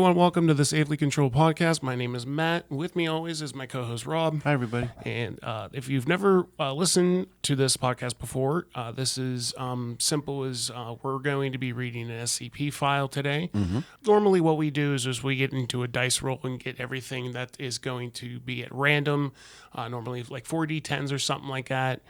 everyone. Welcome to the Safely Controlled Podcast. My name is Matt. With me always is my co-host Rob. Hi, everybody. And if you've never listened to this podcast before, this is simple as we're going to be reading an SCP file today. Mm-hmm. Normally what we do is we get into a dice roll and get everything that is going to be at random, normally like 4d10s or something like that.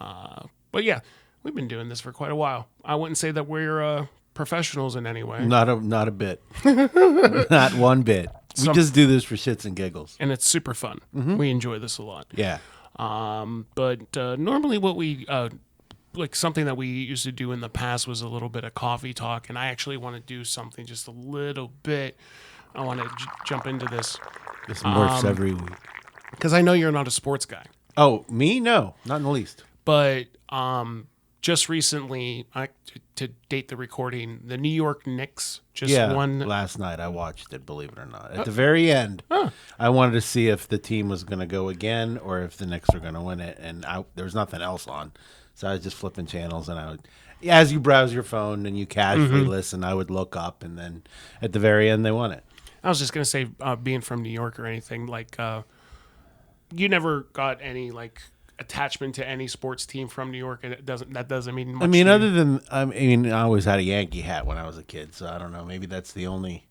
But yeah, we've been doing this for quite a while. I wouldn't say that we're professionals in any way. Not a bit. Not one bit. We just do this for shits and giggles. And it's super fun. Mm-hmm. We enjoy this a lot. Yeah. But normally what we, like something that we used to do in the past was a little bit of coffee talk. And I actually want to do something just a little bit. I want to jump into this. This morphs every week. Because I know you're not a sports guy. Oh, me? No, not in the least. But just recently, to date the recording, the New York Knicks just won. Last night I watched it, believe it or not. At the very end, I wanted to see if the team was going to go again or if the Knicks were going to win it. And there was nothing else on. So I was just flipping channels. And I would, as you browse your phone and you casually listen, I would look up. And then at the very end, they won it. I was just going to say, being from New York or anything, like, you never got any, like, attachment to any sports team from New York, and that doesn't mean much. I mean, other than I always had a Yankee hat when I was a kid, so I don't know. Maybe that's the only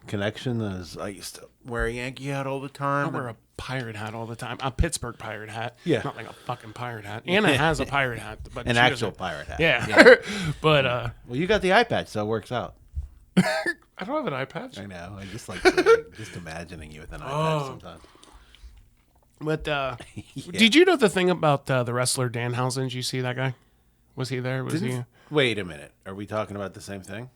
connection is I used to wear a Yankee hat all the time. I wear a pirate hat all the time, a Pittsburgh pirate hat. Yeah, not like a fucking pirate hat. Anna has a pirate hat, but an actual pirate hat. Yeah. But well, you got the eye patch, so it works out. I don't have an eye patch. I know. I just like just imagining you with an eye patch sometimes. But did you know the thing about the wrestler Danhausen? Did you see that guy? Was he there? Wait a minute. Are we talking about the same thing?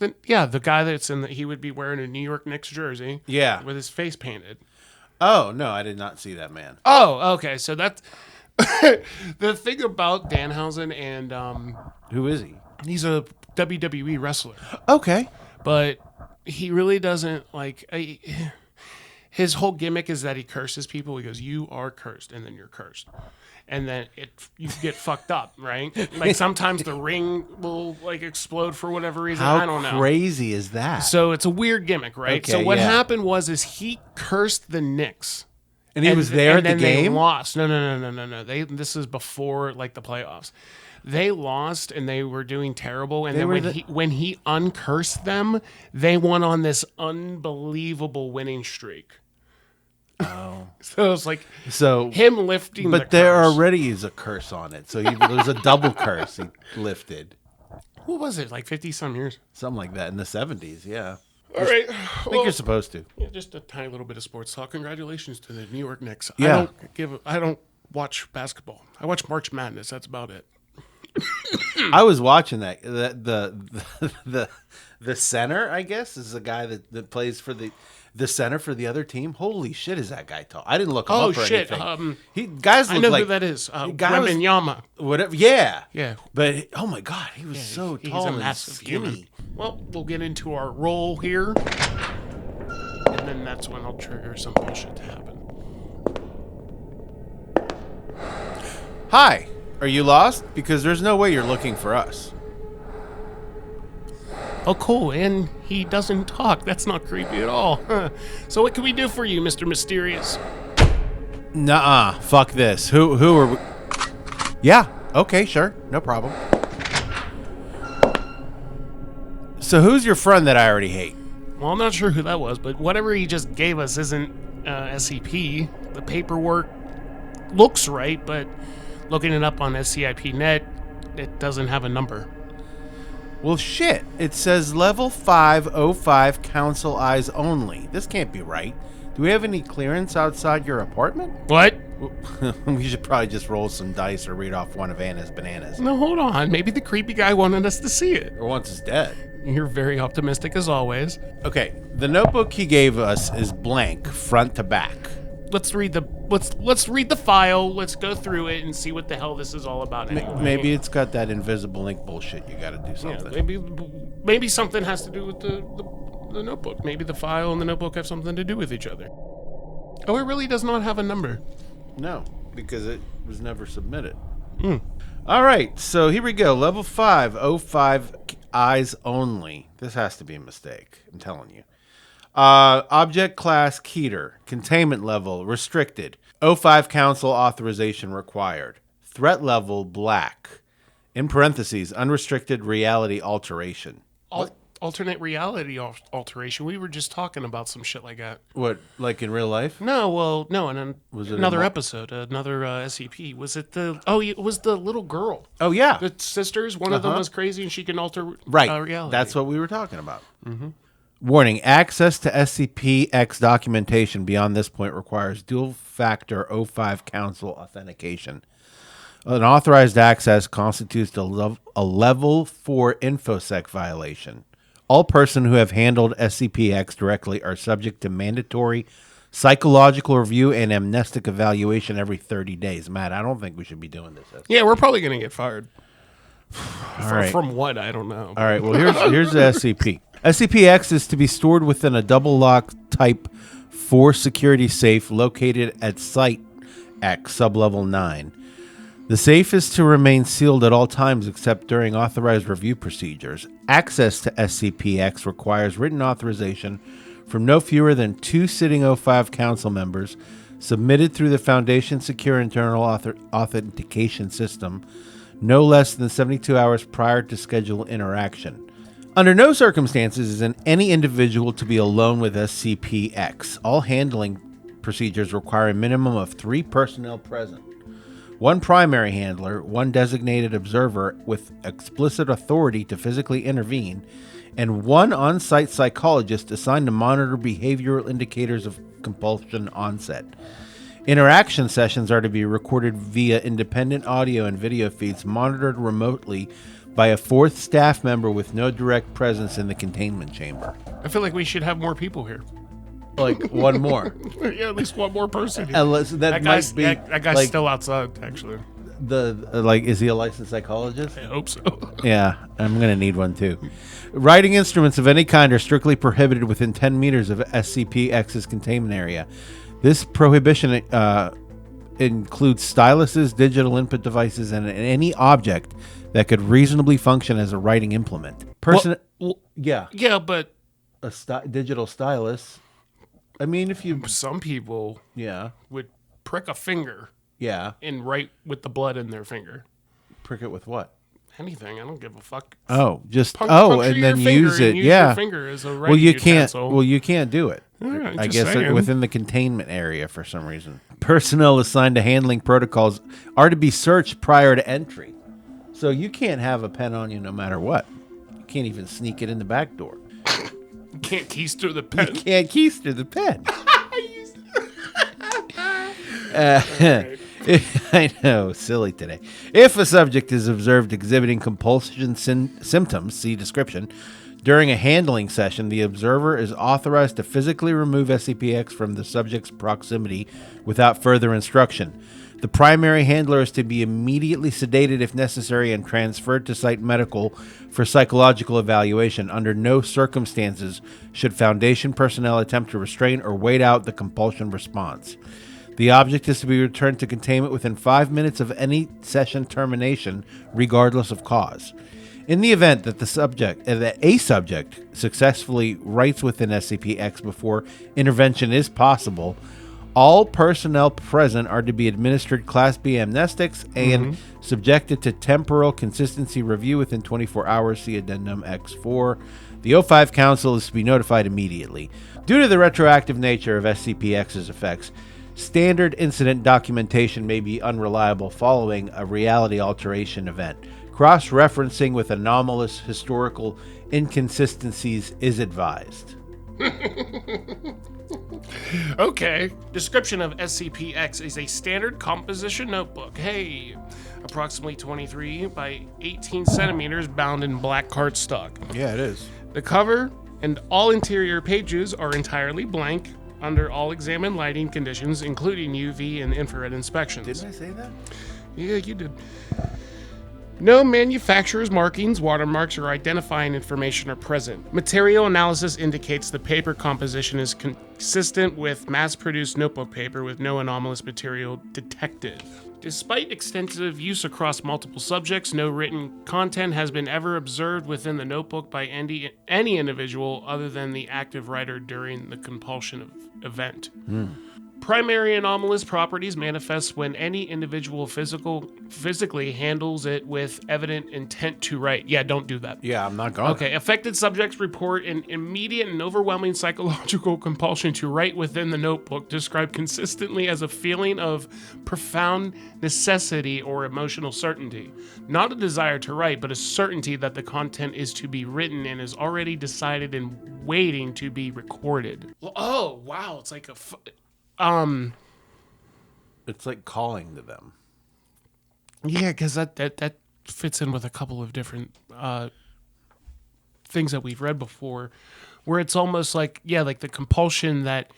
The guy that's he would be wearing a New York Knicks jersey. Yeah. With his face painted. Oh, no, I did not see that man. Oh, okay. So that's the thing about Danhausen and who is he? He's a WWE wrestler. Okay. But he really doesn't like his whole gimmick is that he curses people. He goes, "You are cursed," and then you're cursed, and then you get fucked up, right? Like sometimes the ring will like explode for whatever reason. I don't know. How crazy is that? So it's a weird gimmick, right? Okay, so what happened was he cursed the Knicks, and he was there at the game. They lost. No. This is before like the playoffs. They lost and they were doing terrible. And then when he uncursed them, they went on this unbelievable winning streak. Oh, so it's like him lifting, but there already is a curse on it. So there's a double curse he lifted. What was it, like 50 some years? Something like that in the 70s. Yeah. All right. I think you're supposed to. Yeah, just a tiny little bit of sports talk. Congratulations to the New York Knicks. Yeah. I don't watch basketball. I watch March Madness. That's about it. I was watching that. The center, I guess, is the guy that plays for the center for the other team. Holy shit, is that guy tall? I didn't look him up or anything. I know like, who that is. Wembanyama. Whatever. Yeah. Yeah. But oh my god, he was so tall and massive skinny. Human. Well, we'll get into our roll here, and then that's when I'll trigger some bullshit to happen. Hi. Are you lost? Because there's no way you're looking for us. Oh, cool. And he doesn't talk. That's not creepy at all. So what can we do for you, Mr. Mysterious? Nuh-uh. Fuck this. Who are we? Yeah. Okay, sure. No problem. So who's your friend that I already hate? Well, I'm not sure who that was, but whatever he just gave us isn't SCP. The paperwork looks right, but looking it up on SCIP.net, it doesn't have a number. Well, shit. It says level 505 council eyes only. This can't be right. Do we have any clearance outside your apartment? What? We should probably just roll some dice or read off one of Anna's bananas. No, hold on. Maybe the creepy guy wanted us to see it. Or once it's dead. You're very optimistic as always. Okay, the notebook he gave us is blank, front to back. Let's read the file. Let's go through it and see what the hell this is all about anyway. Maybe it's got that invisible ink bullshit. You got to do something. Yeah, maybe something has to do with the notebook. Maybe the file and the notebook have something to do with each other. Oh, it really does not have a number. No, because it was never submitted. All right, so here we go. Level 505 eyes only. This has to be a mistake. I'm telling you. Object class Keter. Containment level restricted. O5 Council authorization required. Threat level black. In parentheses, unrestricted reality alteration. Alternate reality alteration. We were just talking about some shit like that. What, like in real life? No, and Was it another episode, another SCP. Was it the? Oh, it was the little girl. Oh, yeah. The sisters. One of them was crazy, and she can alter reality. That's what we were talking about. Warning: access to SCP-X documentation beyond this point requires dual-factor O5 Council authentication. Unauthorized access constitutes a level 4 InfoSec violation. All persons who have handled SCP-X directly are subject to mandatory psychological review and amnestic evaluation every 30 days. Matt, I don't think we should be doing this. Yeah, we're probably going to get fired. Right. From what? I don't know. All right, well, here's the SCP. SCP-X is to be stored within a double-lock Type 4 security safe located at Site X, sublevel 9. The safe is to remain sealed at all times except during authorized review procedures. Access to SCP-X requires written authorization from no fewer than 2 sitting O5 Council members, submitted through the Foundation Secure Internal Authentication System, no less than 72 hours prior to scheduled interaction. Under no circumstances is any individual to be alone with SCP-X. All handling procedures require a minimum of 3 personnel present. 1 primary handler, 1 designated observer with explicit authority to physically intervene, and 1 on-site psychologist assigned to monitor behavioral indicators of compulsion onset. Interaction sessions are to be recorded via independent audio and video feeds monitored remotely by a 4th staff member with no direct presence in the containment chamber. I feel like we should have more people here. Like 1 more. Yeah, at least 1 more person here. Unless that guy's like, still outside, actually. Is he a licensed psychologist? I hope so. Yeah, I'm going to need one too. Writing instruments of any kind are strictly prohibited within 10 meters of SCP-X's containment area. This prohibition includes styluses, digital input devices, and any object that could reasonably function as a writing implement. Yeah, but a digital stylus. I mean, if you... Some people would prick a finger and write with the blood in their finger. Prick it with what? Anything. I don't give a fuck. Oh, just... and then use it. Use your finger as a writing utensil. Well, you can't do it. Yeah, I guess within the containment area for some reason. Personnel assigned to handling protocols are to be searched prior to entry. So you can't have a pen on you no matter what. You can't even sneak it in the back door. You can't keister the pen. You can't keister the pen. I know, silly today. If a subject is observed exhibiting compulsion symptoms, see description, during a handling session, the observer is authorized to physically remove SCP-X from the subject's proximity without further instruction. The primary handler is to be immediately sedated if necessary and transferred to site medical for psychological evaluation. Under no circumstances should Foundation personnel attempt to restrain or wait out the compulsion response. The object is to be returned to containment within 5 minutes of any session termination, regardless of cause. In the event that a subject successfully writes within SCP-X before intervention is possible, all personnel present are to be administered Class B amnestics and subjected to temporal consistency review within 24 hours. See Addendum X4. The O5 Council is to be notified immediately. Due to the retroactive nature of SCP-X's effects, standard incident documentation may be unreliable following a reality alteration event. Cross-referencing with anomalous historical inconsistencies is advised. Okay. Description of SCP-X is a standard composition notebook. Hey, approximately 23 by 18 centimeters, bound in black cardstock. Yeah, it is. The cover and all interior pages are entirely blank under all examined lighting conditions, including UV and infrared inspections. Didn't I say that? Yeah, you did. No manufacturer's markings, watermarks, or identifying information are present. Material analysis indicates the paper composition is consistent with mass-produced notebook paper with no anomalous material detected. Despite extensive use across multiple subjects, no written content has been ever observed within the notebook by any individual other than the active writer during the compulsion event. Primary anomalous properties manifest when any individual physically handles it with evident intent to write. Yeah, don't do that. Yeah, I'm not going. Okay, affected subjects report an immediate and overwhelming psychological compulsion to write within the notebook, described consistently as a feeling of profound necessity or emotional certainty. Not a desire to write, but a certainty that the content is to be written and is already decided and waiting to be recorded. Oh, wow, it's like a... It's like calling to them. Yeah, because that fits in with a couple of different things that we've read before, where it's almost like, yeah, like the compulsion that,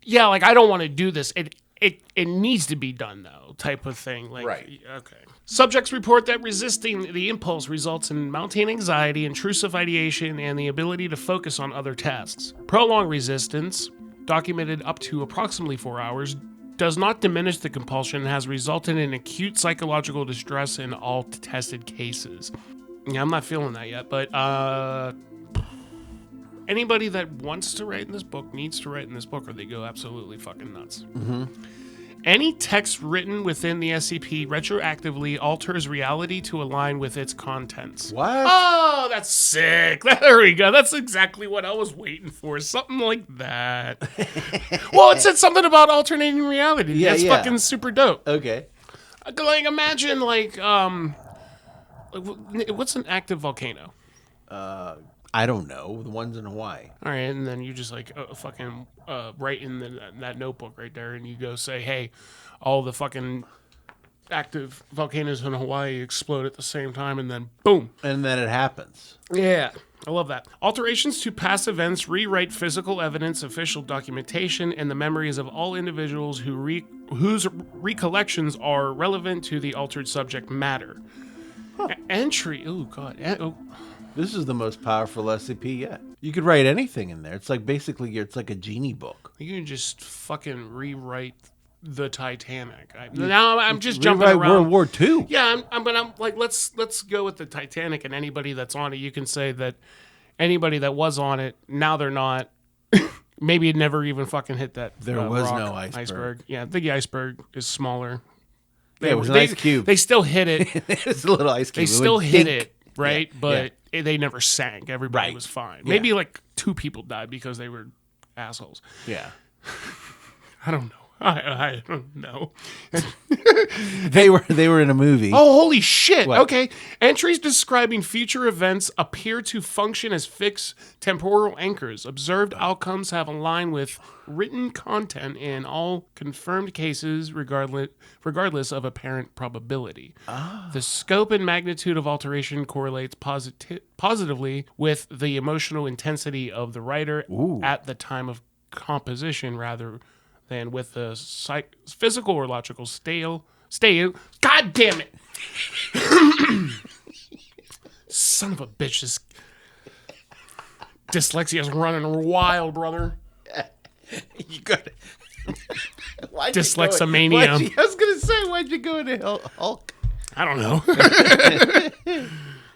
yeah, like I don't want to do this. It needs to be done though, type of thing. Like, Right. Okay. Subjects report that resisting the impulse results in mounting anxiety, intrusive ideation, and the ability to focus on other tasks. Prolonged resistance, documented up to approximately 4 hours, does not diminish the compulsion and has resulted in acute psychological distress in all tested cases. Yeah, I'm not feeling that yet, but anybody that wants to write in this book needs to write in this book or they go absolutely fucking nuts. Any text written within the SCP retroactively alters reality to align with its contents. What? Oh, that's sick. There we go. That's exactly what I was waiting for. Something like that. Well, it said something about alternating reality. Yeah, That's yeah. fucking super dope. Okay. Like, imagine, like, what's an active volcano? I don't know. The ones in Hawaii. All right, and then you just like fucking write in that notebook right there, and you go say, "Hey, all the fucking active volcanoes in Hawaii explode at the same time," and then boom, And then it happens. yeah, I love that. Alterations to past events rewrite physical evidence, official documentation, and the memories of all individuals whose recollections are relevant to the altered subject matter. Entry. Oh God. This is the most powerful SCP yet. You could write anything in there. It's like basically, it's like a genie book. You can just fucking rewrite the Titanic. Now I'm just jumping Rewrite around. World War II. Yeah, I'm like, let's go with the Titanic, and anybody that's on it, you can say that anybody that was on it, now they're not. Maybe it never even fucking hit that. There was rock, no iceberg. Yeah, the iceberg is smaller. Yeah, it was an ice cube. They still hit it. It's a little ice cube. They It still would hit dink. it, right? Yeah, But they never sank. Everybody Right. was fine. Yeah. Maybe like 2 people died because they were assholes. Yeah. I don't know. I don't know. They were in a movie. Oh, holy shit. What? Okay. Entries describing future events appear to function as fixed temporal anchors. Observed outcomes have aligned with written content in all confirmed cases regardless of apparent probability. The scope and magnitude of alteration correlates positively with the emotional intensity of the writer at the time of composition rather than with the physical or logical God damn it! Son of a bitch, this dyslexia is running wild, brother. You got it. Dyslexomania. I was gonna say, why'd you go into Hulk? I don't know.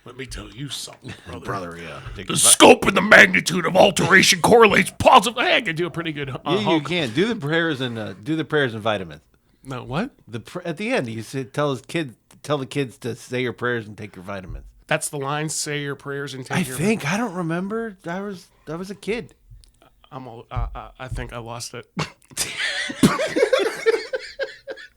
Let me tell you something, brother. Brother, yeah. The scope and the magnitude of alteration correlates positively. Hey, I can do a pretty good You Hulk. can't do the prayers and vitamins. No, what? At the end, you said tell the kids to say your prayers and take your vitamins. That's the line. Say your prayers and take I your. think I don't remember. I was a kid. I think I lost it.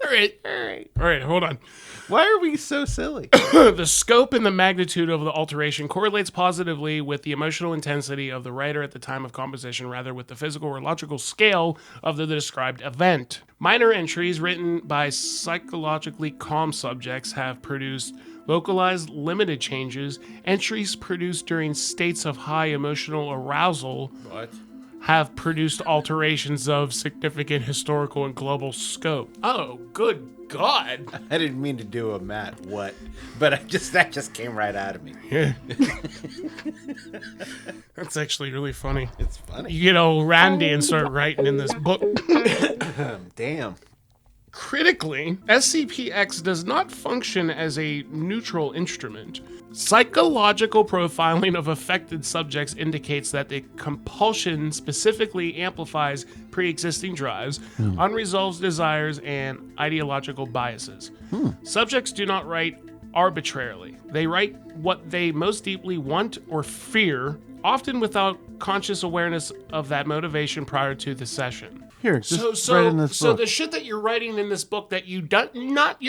All right. Hold on. Why are we so silly? The scope and the magnitude of the alteration correlates positively with the emotional intensity of the writer at the time of composition, rather with the physical or logical scale of the described event. Minor entries written by psychologically calm subjects have produced localized limited changes. Entries produced during states of high emotional arousal What? have produced alterations of significant historical and global scope. Oh, good God. I didn't mean to do a Matt what, but that just came right out of me. Yeah. That's actually really funny. It's funny. You get old Randy and start writing in this book. Damn. Critically, SCP-X does not function as a neutral instrument. Psychological profiling of affected subjects indicates that the compulsion specifically amplifies pre-existing drives, unresolved desires, and ideological biases. Subjects do not write arbitrarily. They write what they most deeply want or fear, often without conscious awareness of that motivation prior to the session. Here, just write in this book. The shit that you're writing in this book that you don't want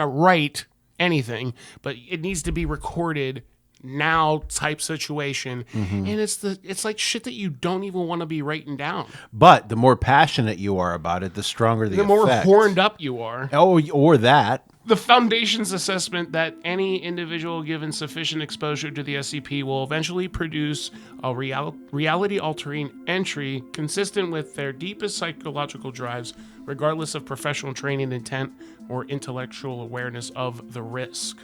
to write anything, but it needs to be recorded now type situation, and it's like shit that you don't even want to be writing down. But the more passionate you are about it, the stronger the more effect. horned up you are. Oh, or that. The Foundation's assessment that any individual given sufficient exposure to the SCP will eventually produce a reality-altering entry consistent with their deepest psychological drives, regardless of professional training intent or intellectual awareness of the risk.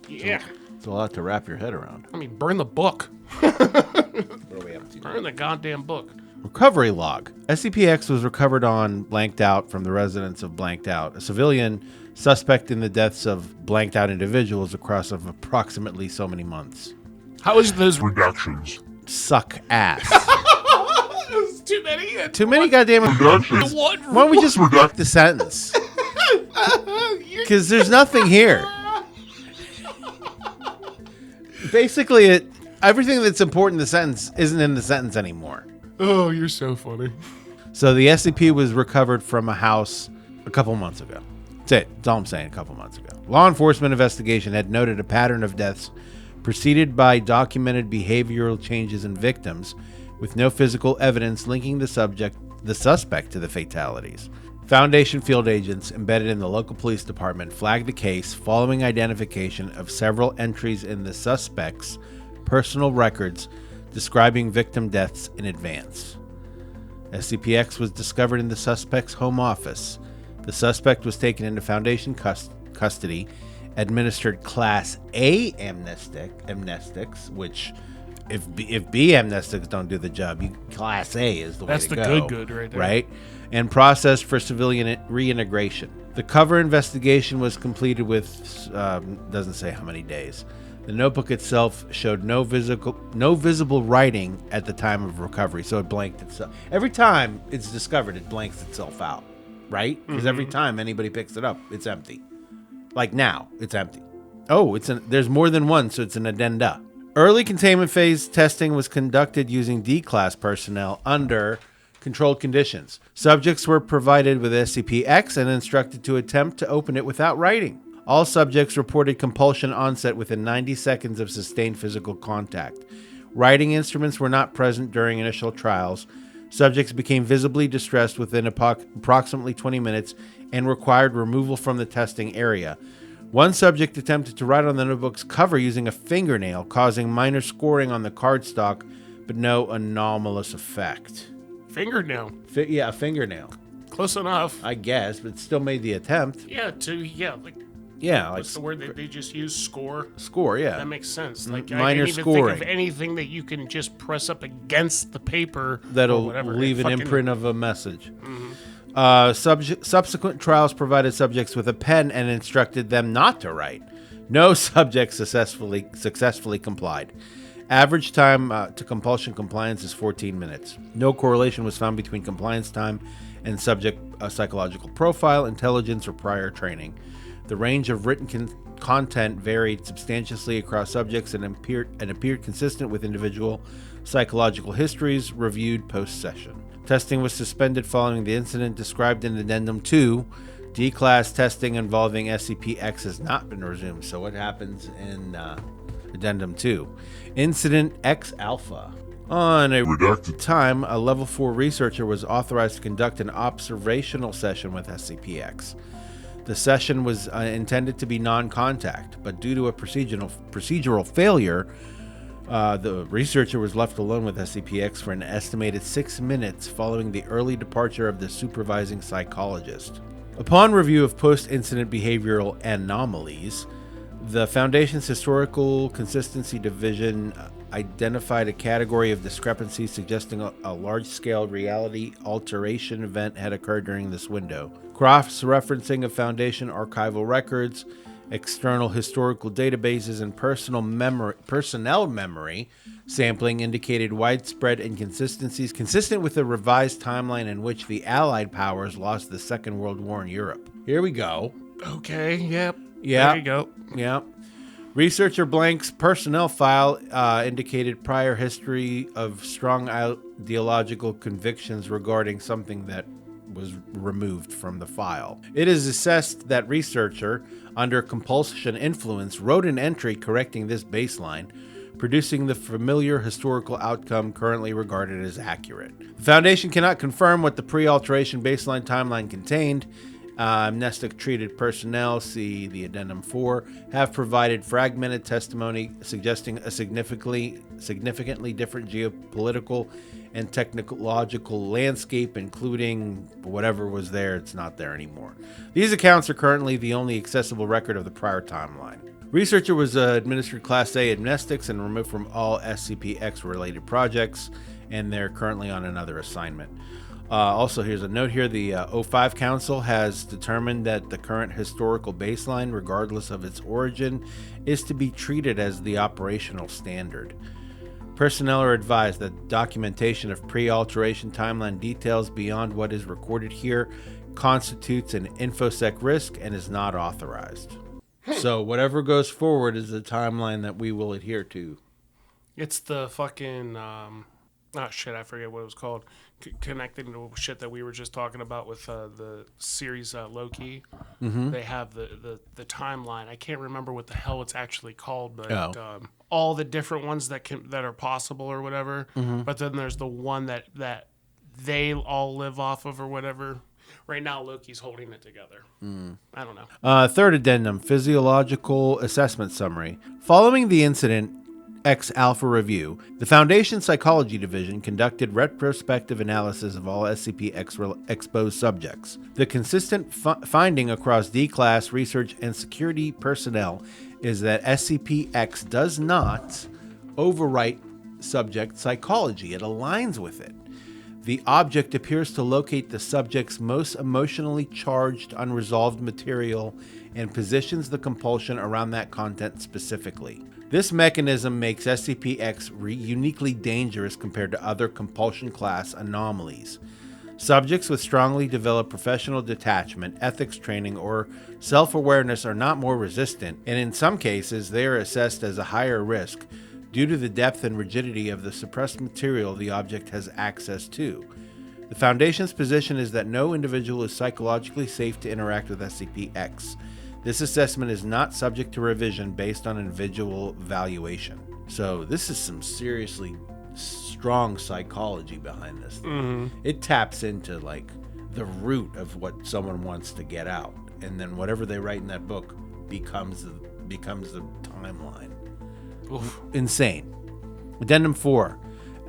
Yeah. It's a lot to wrap your head around. I mean, burn the book. What are we up to? Burn the goddamn book. Recovery log. SCP-X was recovered on blanked out from the residence of blanked out, a civilian suspect in the deaths of blanked out individuals across of approximately so many months. How is those Redactions. Suck ass. There's too many. Too many goddamn Redactions. Why don't we just redact the sentence? Because there's nothing here. Basically, everything that's important in the sentence isn't in the sentence anymore. Oh, you're so funny. So the SCP was recovered from a house a couple months ago. That's it. That's all I'm saying, a couple months ago. Law enforcement investigation had noted a pattern of deaths preceded by documented behavioral changes in victims with no physical evidence linking the suspect to the fatalities. Foundation field agents embedded in the local police department flagged the case following identification of several entries in the suspect's personal records describing victim deaths in advance. SCP-X was discovered in the suspect's home office. The suspect was taken into Foundation custody, administered Class A amnestics, which if B amnestics don't do the job, Class A is the way to go. That's the good right there. Right? And processed for civilian reintegration. The cover investigation was completed with, doesn't say how many days. The notebook itself showed no visible writing at the time of recovery, so it blanked itself. Every time it's discovered, it blanks itself out, right? Because every time anybody picks it up, it's empty. Like now, it's empty. Oh, there's more than one, so it's an addenda. Early containment phase testing was conducted using D-class personnel under controlled conditions. Subjects were provided with SCP-X and instructed to attempt to open it without writing. All subjects reported compulsion onset within 90 seconds of sustained physical contact. Writing instruments were not present during initial trials. Subjects became visibly distressed within approximately 20 minutes and required removal from the testing area. One subject attempted to write on the notebook's cover using a fingernail, causing minor scoring on the cardstock, but no anomalous effect. Fingernail. A fingernail. Close enough. I guess, but still made the attempt. Yeah, what's the word that they just use? Score? Score, yeah. That makes sense. Like, minor I can't even scoring. think of anything that you can just press up against the paper that'll or whatever. leave an imprint of a message. Subsequent trials provided subjects with a pen and instructed them not to write. No subject successfully complied. Average time to compulsion compliance is 14 minutes. No correlation was found between compliance time and subject psychological profile, intelligence, or prior training. The range of written content varied substantially across subjects and appeared consistent with individual psychological histories reviewed post-session. Testing was suspended following the incident described in Addendum 2. D-class testing involving SCP-X has not been resumed. So what happens in Addendum 2? Incident X-Alpha. On a redacted time, a Level 4 researcher was authorized to conduct an observational session with SCP-X. The session was intended to be non-contact, but due to a procedural failure, The researcher was left alone with SCP-X for an estimated 6 minutes following the early departure of the supervising psychologist. Upon review of post-incident behavioral anomalies, the Foundation's Historical Consistency Division identified a category of discrepancy suggesting a large-scale reality alteration event had occurred during this window. Cross-referencing of Foundation archival records, external historical databases, and personnel memory sampling indicated widespread inconsistencies consistent with the revised timeline in which the Allied powers lost the Second World War in Europe. Here we go. Okay, yep. Yeah. There you go. Yeah. Researcher Blank's personnel file indicated prior history of strong ideological convictions regarding something that was removed from the file. It is assessed that researcher, under compulsion influence, wrote an entry correcting this baseline, producing the familiar historical outcome currently regarded as accurate. The Foundation cannot confirm what the pre-alteration baseline timeline contained. Amnestic treated personnel, see the Addendum 4, have provided fragmented testimony suggesting a significantly different geopolitical and technological landscape, including whatever was there, it's not there anymore. These accounts are currently the only accessible record of the prior timeline. Researcher was administered Class A amnestics and removed from all SCP-X related projects, and they're currently on another assignment. Also, here's a note here. The O5 Council has determined that the current historical baseline, regardless of its origin, is to be treated as the operational standard. Personnel are advised that documentation of pre-alteration timeline details beyond what is recorded here constitutes an InfoSec risk and is not authorized. So whatever goes forward is the timeline that we will adhere to. It's the fucking... shit, I forget what it was called. Connected to shit that we were just talking about with the series Loki. Mm-hmm. They have the timeline. I can't remember what the hell it's actually called, but all the different ones that are possible or whatever. Mm-hmm. But then there's the one that they all live off of or whatever. Right now, Loki's holding it together. I don't know. Third addendum, physiological assessment summary. Following the incident X Alpha Review, the Foundation Psychology Division conducted retrospective analysis of all SCP-X exposed subjects. The consistent finding across D-Class research and security personnel is that SCP-X does not overwrite subject psychology. It aligns with it. The object appears to locate the subject's most emotionally charged, unresolved material and positions the compulsion around that content specifically. This mechanism makes SCP-X uniquely dangerous compared to other compulsion class anomalies. Subjects with strongly developed professional detachment, ethics training, or self-awareness are not more resistant, and in some cases they are assessed as a higher risk due to the depth and rigidity of the suppressed material the object has access to. The Foundation's position is that no individual is psychologically safe to interact with SCP-X. This assessment is not subject to revision based on individual evaluation. So this is some seriously strong psychology behind this thing. Mm-hmm. It taps into like the root of what someone wants to get out, and then whatever they write in that book becomes the timeline. Oof. Insane. Addendum 4,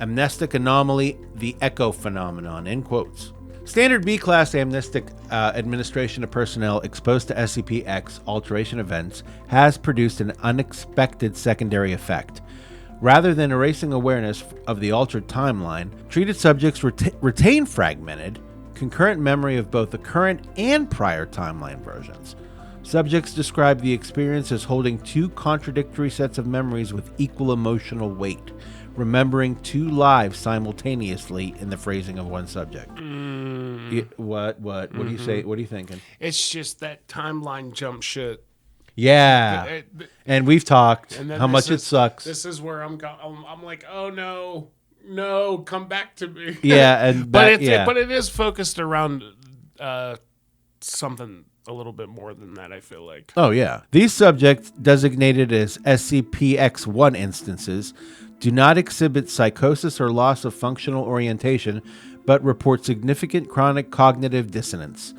amnestic anomaly, the echo phenomenon, in quotes. Standard B-Class amnestic administration of personnel exposed to SCP-X alteration events has produced an unexpected secondary effect. Rather than erasing awareness of the altered timeline, treated subjects retain fragmented, concurrent memory of both the current and prior timeline versions. Subjects describe the experience as holding two contradictory sets of memories with equal emotional weight, remembering two lives simultaneously in the phrasing of one subject. What do you say? What are you thinking? It's just that timeline jump shit. Yeah. And we've talked how much it sucks. This is where I'm like, oh no, come back to me. Yeah. But it is focused around something a little bit more than that, I feel like. Oh, yeah. These subjects, designated as SCP-X1 instances, do not exhibit psychosis or loss of functional orientation, but report significant chronic cognitive dissonance.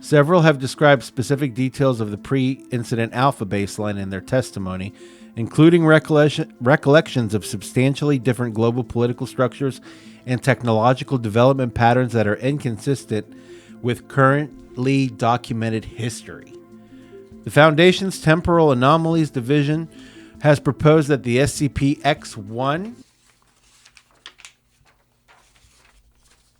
Several have described specific details of the pre-incident alpha baseline in their testimony, including recollections of substantially different global political structures and technological development patterns that are inconsistent with currently documented history. The Foundation's Temporal Anomalies Division has proposed that the SCP-X1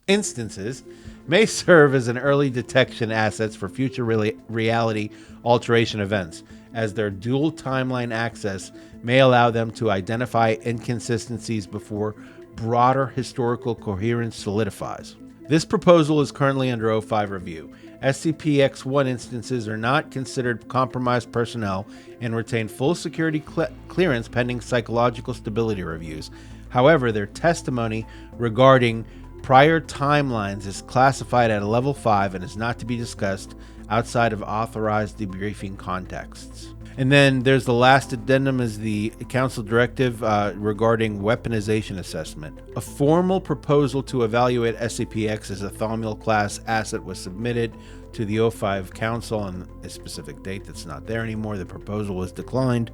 instances may serve as an early detection assets for future reality alteration events, as their dual timeline access may allow them to identify inconsistencies before broader historical coherence solidifies. This proposal is currently under O5 review. SCP-X1 instances are not considered compromised personnel and retain full security clearance pending psychological stability reviews. However, their testimony regarding prior timelines is classified at a level 5 and is not to be discussed outside of authorized debriefing contexts. And then there's the last addendum is the Council Directive regarding weaponization assessment. A formal proposal to evaluate SCP-X as a Thaumiel class asset was submitted to the O5 Council on a specific date that's not there anymore. The proposal was declined.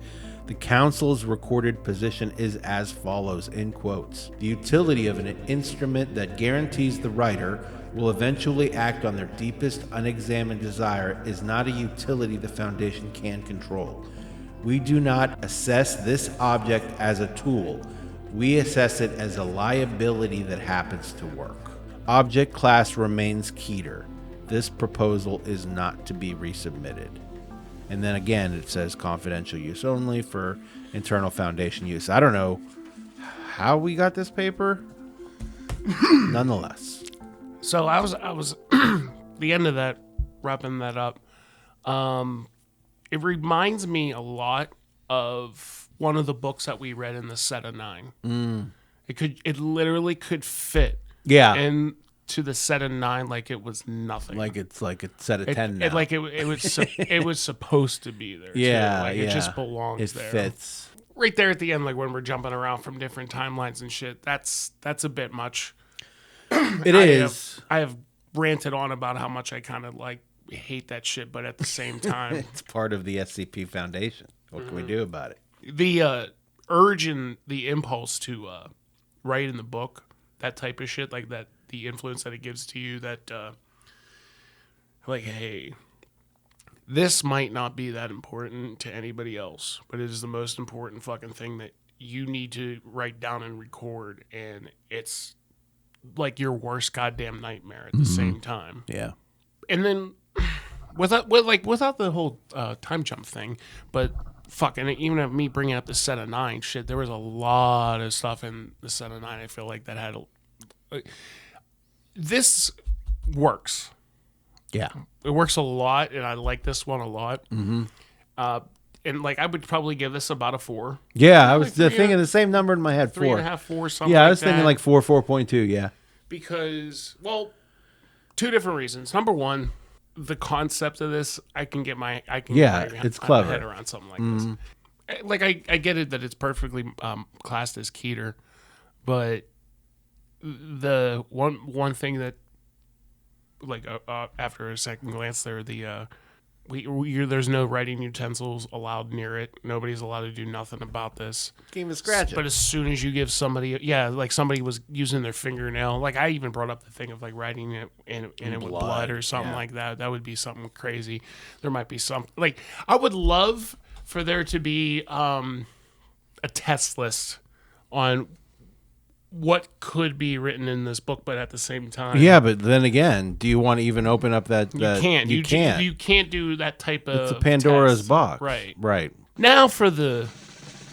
The Council's recorded position is as follows, in quotes. The utility of an instrument that guarantees the writer will eventually act on their deepest unexamined desire is not a utility the Foundation can control. We do not assess this object as a tool. We assess it as a liability that happens to work. Object class remains Keter. This proposal is not to be resubmitted. And then again, it says confidential use only for internal Foundation use. I don't know how we got this paper. Nonetheless. So I was the end of that, wrapping that up. It reminds me a lot of one of the books that we read in the set of 9. It literally could fit. Yeah. Into the set of 9 like it was nothing. Like it's like a set of 10 now. It was supposed to be there. Yeah, too. Like it just belongs there. It fits. Right there at the end, like when we're jumping around from different timelines and shit. That's a bit much. It is. I have ranted on about how much I kind of like hate that shit, but at the same time, it's part of the SCP Foundation. What can we do about it? The urge and the impulse to write in the book, that type of shit, like that, the influence that it gives to you, that like, hey, this might not be that important to anybody else, but it is the most important fucking thing that you need to write down and record, and it's like your worst goddamn nightmare at the same time. Yeah. And then without the whole time jump thing, but fucking even of me bringing up the set of 9 shit, there was a lot of stuff in the set of 9. I feel like that had this works. Yeah. It works a lot, and I like this one a lot. And like I would probably give this about a 4. Yeah, I was thinking the same number in my head. 3.5, 4, something. Yeah, I was thinking like 4, 4.2. Yeah. Because, well, 2 different reasons. Number one, the concept of this, I can get my it's clever. My head around something like this. Like I get it that it's perfectly classed as Keter, but the one thing that, like after a second glance there, there's no writing utensils allowed near it. Nobody's allowed to do nothing about this. Can't even scratch it. But as soon as you give somebody, like somebody was using their fingernail, like I even brought up the thing of like writing it in it with blood or something like that. That would be something crazy. There might be some, like, I would love for there to be a test list on what could be written in this book, but at the same time, yeah. But then again, do you want to even open up that? You can't. You can't do that type of. It's a Pandora's test. box, right. Now for the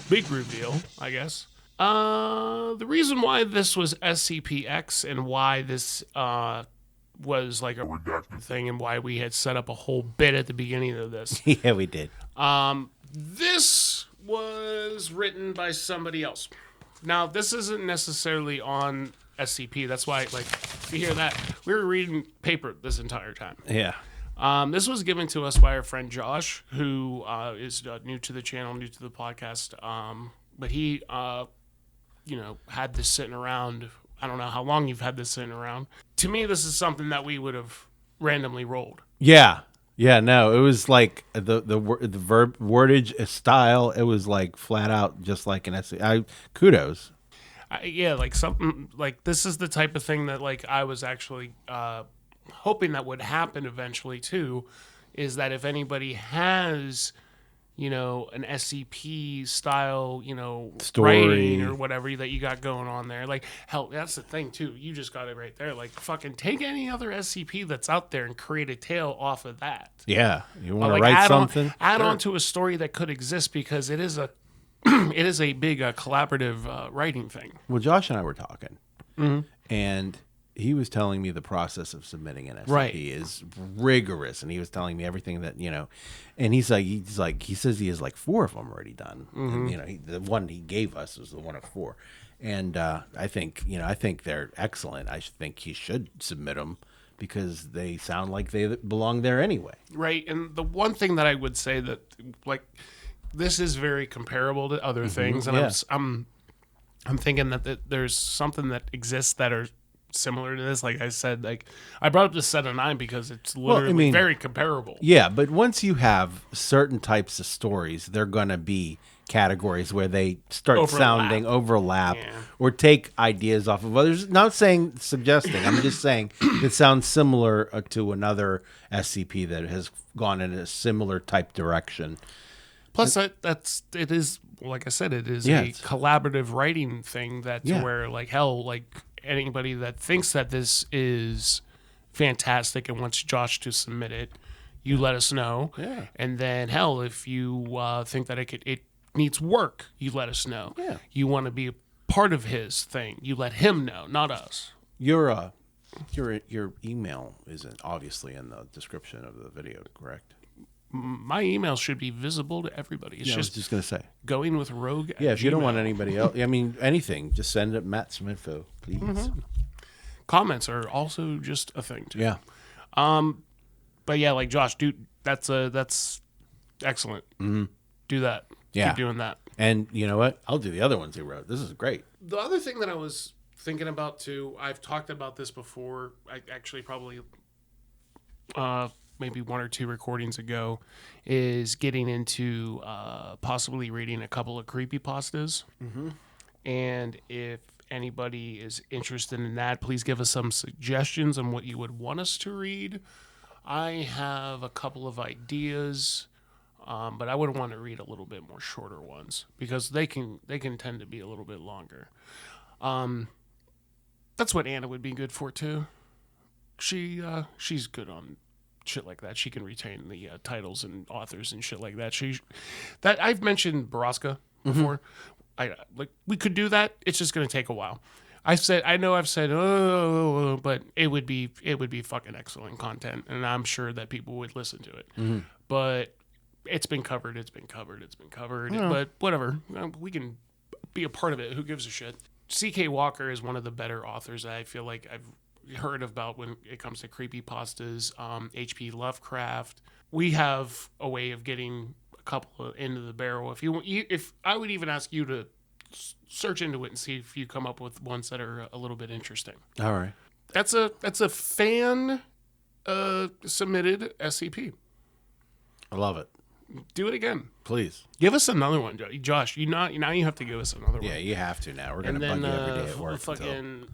big reveal, I guess. The reason why this was SCP-X and why this was like a redacted thing and why we had set up a whole bit at the beginning of this. Yeah, we did. This was written by somebody else. Now, this isn't necessarily on SCP. That's why, like, you hear that. We were reading paper this entire time. Yeah. This was given to us by our friend Josh, who is new to the channel, new to the podcast. But he, had this sitting around. I don't know how long you've had this sitting around. To me, this is something that we would have randomly rolled. Yeah. Yeah, no, it was like the verb wordage style. It was like flat out just like an essay. Kudos. Yeah, like something like this is the type of thing that like I was actually hoping that would happen eventually too, is that if anybody has, an SCP style, Story. writing or whatever that you got going on there, like hell, that's the thing too. You just got it right there. Like fucking take any other SCP that's out there and create a tale off of that. Yeah, you want to Like write something? Add on to a story that could exist because it is a it is a big collaborative writing thing. Well, Josh and I were talking, and he was telling me the process of submitting an SCP is rigorous, and he was telling me everything that and he says he has like 4 of them already done. And, the one he gave us was the one of 4, and I think they're excellent. I think he should submit them because they sound like they belong there anyway. Right, and the one thing that I would say that like. This is very comparable to other things, and I'm thinking that there's something that exists that are similar to this. Like I said, like I brought up the set of 9 because it's literally very comparable. Yeah, but once you have certain types of stories, they're gonna be categories where they start overlap or take ideas off of others. Not suggesting. I'm just saying it sounds similar to another SCP that has gone in a similar type direction. Plus, it is like I said, it is a collaborative writing thing where like hell, like anybody that thinks that this is fantastic and wants Josh to submit it, you let us know. Yeah. And then hell, if you think that it needs work, you let us know. Yeah. You want to be a part of his thing, you let him know, not us. Your email isn't obviously in the description of the video, correct? My email should be visible to everybody. It's I was just going to say. Going with Rogue. Yeah, if you don't want anybody else, I mean, anything, just send it Matt some info, please. Comments are also just a thing, too. Yeah. But yeah, like Josh, dude, that's excellent. Mm-hmm. Do that. Yeah. Keep doing that. And you know what? I'll do the other ones he wrote. This is great. The other thing that I was thinking about, too, I've talked about this before. I actually probably... maybe 1 or 2 recordings ago, is getting into possibly reading a couple of creepypastas. Mm-hmm. And if anybody is interested in that, please give us some suggestions on what you would want us to read. I have a couple of ideas, but I would want to read a little bit more shorter ones because they can tend to be a little bit longer. That's what Anna would be good for too. She's good on shit like that. She can retain the titles and authors and shit like that. That I've mentioned Baraska before. Mm-hmm. We could do that. It's just going to take a while. I've said but it would be fucking excellent content, and I'm sure that people would listen to it. Mm-hmm. But it's been covered. Yeah. But whatever, we can be a part of it. Who gives a shit? C.K. Walker is one of the better authors that I feel like I've heard about when it comes to creepypastas. H.P. Lovecraft. We have a way of getting a couple into the barrel. If I would even ask you to search into it and see if you come up with ones that are a little bit interesting. All right. That's a fan submitted SCP. I love it. Do it again, please. Give us another one, Josh. Now you have to give us another one. Yeah, you have to now. We're gonna bug you every day at work. Fucking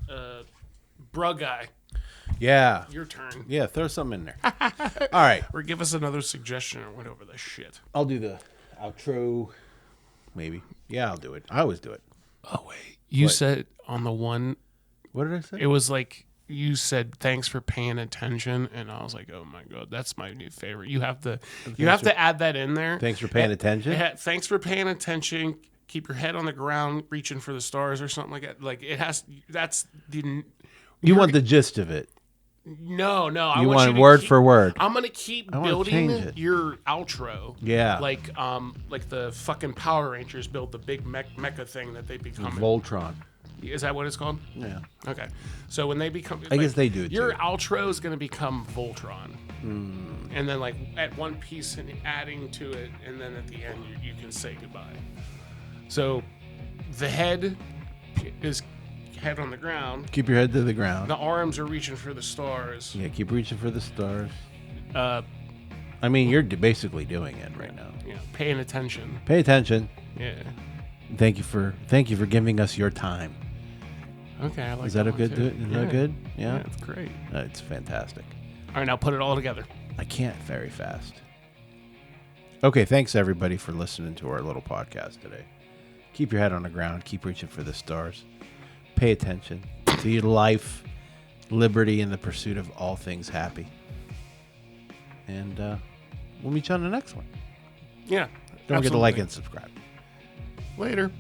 Brug guy. Yeah. Your turn. Yeah, throw something in there. All right. Or give us another suggestion or whatever the shit. I'll do the outro. Maybe. Yeah, I'll do it. I always do it. Oh wait, you said on the one. What did I say? It was like. You said thanks for paying attention, and I was like, "Oh my god, that's my new favorite." You have to add that in there. Thanks for paying attention. Thanks for paying attention. Keep your head on the ground, reaching for the stars, or something like that. Like it has. That's the. You want the gist of it. No. I want you word for word. I'm gonna keep building your outro. Yeah. Like the fucking Power Rangers build the big mecha thing that they become. Voltron. Is that what it's called? Yeah. Okay. So when they become... I guess they do, your too. outro is going to become Voltron. And then, at one piece and adding to it, and then at the end, you can say goodbye. So the head is head on the ground. Keep your head to the ground. The arms are reaching for the stars. Yeah, keep reaching for the stars. I mean, you're basically doing it right now. Yeah, paying attention. Pay attention. Yeah. Thank you for giving us your time. Okay, I like Is that a one good? too. Is that good? Yeah, it's great. It's fantastic. All right, now put it all together. I can't very fast. Okay, thanks everybody for listening to our little podcast today. Keep your head on the ground. Keep reaching for the stars. Pay attention to your life, liberty, and the pursuit of all things happy. And we'll meet you on the next one. Yeah. Don't forget to like and subscribe. Later.